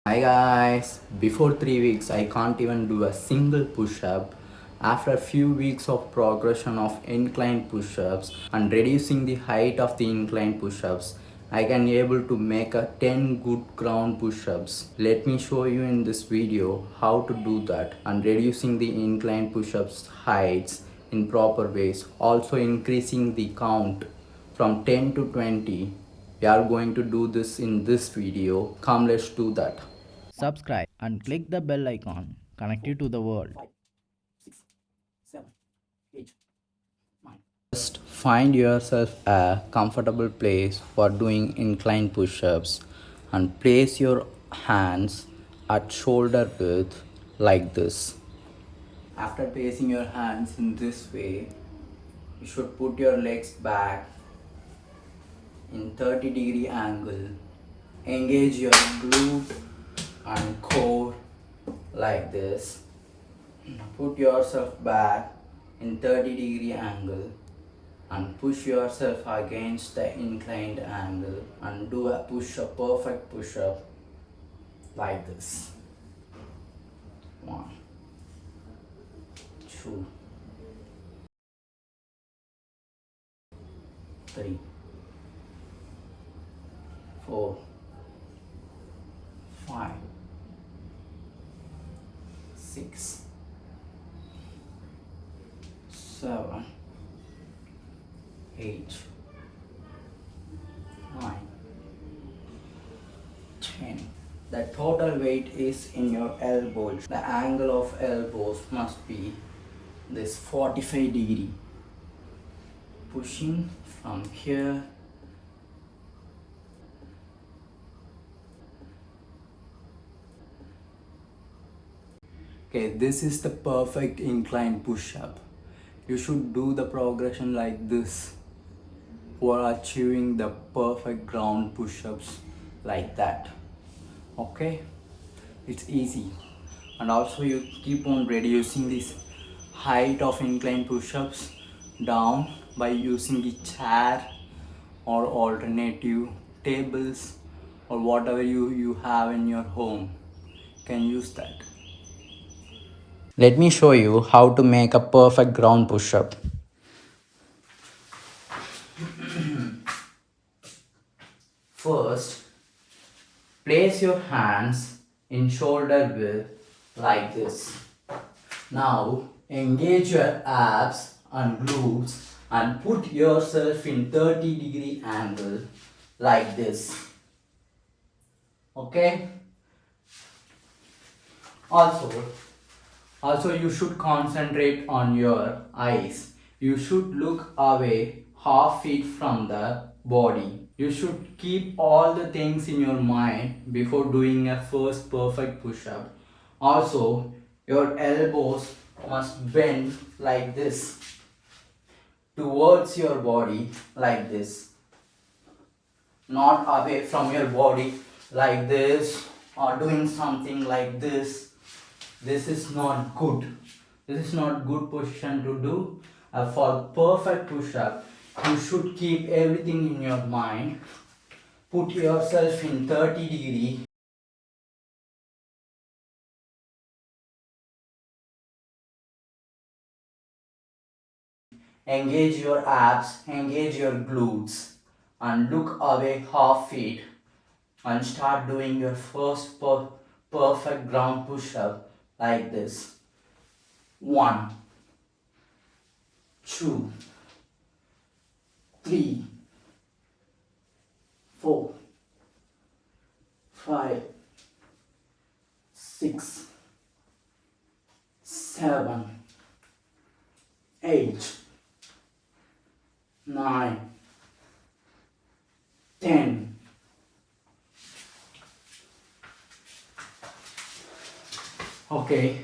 Hi guys, before 3 weeks I can't even do a single push up. After a few weeks of progression of incline push ups and reducing the height of the incline push ups, I can able to make a 10 good ground push ups. Let me show you in this video how to do that and reducing the incline push ups heights in proper ways, also increasing the count from 10 to 20. We are going to do this in this video. Come, let's do that. Subscribe and click the bell icon. Connect you to the world. Just find yourself a comfortable place for doing incline push-ups and place your hands at shoulder width like this. After placing your hands in this way, you should put your legs back in 30-degree angle. Engage your glute and core like this. Put yourself back in 30-degree angle and push yourself against the inclined angle and do a perfect push up like this. 1, 2, 3, 4, 5, 6, 7, 8, 9, 10. The total weight is in your elbow. The angle of elbows must be this 45-degree. Pushing from here Okay, this is the perfect incline push-up. You should do the progression like this for achieving the perfect ground push-ups like that. Okay, it's easy. And also you keep on reducing this height of incline push-ups down by using the chair or alternative tables or whatever you have in your home. You can use that. Let me show you how to make a perfect ground push-up. First, place your hands in shoulder width like this. Now, engage your abs and glutes and put yourself in 30-degree angle like this. Okay? Also, you should concentrate on your eyes. You should look away half feet from the body. You should keep all the things in your mind before doing a first perfect push-up. Also, your elbows must bend like this towards your body like this, not away from your body like this or doing something like this. This is not good. This is not good position to do. For perfect push-up, you should keep everything in your mind. Put yourself in 30-degree. Engage your abs, engage your glutes, and look away half feet and start doing your first perfect ground push-up like this. 1, 2, 3, 4, 5, 6, 7, 8, 9, 10. Okay,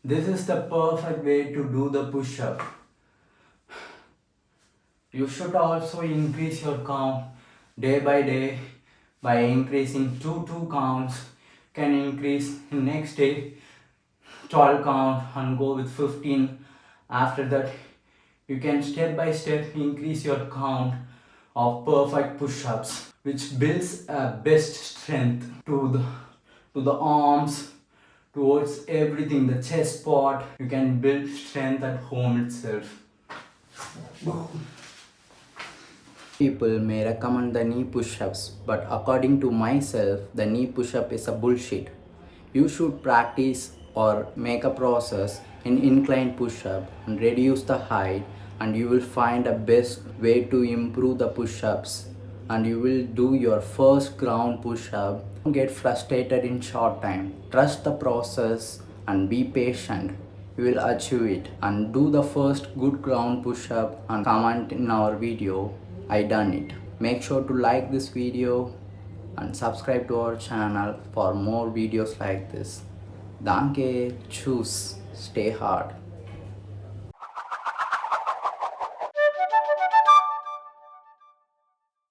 this is the perfect way to do the push-up. You should also increase your count day by day by increasing 2 counts. Can increase next day 12 count and go with 15. After that, you can step by step increase your count of perfect push-ups, which builds a best strength to the arms, towards everything, the chest part. You can build strength at home itself. People may recommend the knee push-ups, but according to myself, the knee push-up is a bullshit. You should practice or make a process in incline push-up and reduce the height, and you will find a best way to improve the push-ups, and you will do your first ground push-up. Don't get frustrated in short time. Trust the process and be patient. You will achieve it, and do the first good ground push-up and comment in our video I done it. Make sure to like this video and subscribe to our channel for more videos like this. Danke, tschüss, stay hard.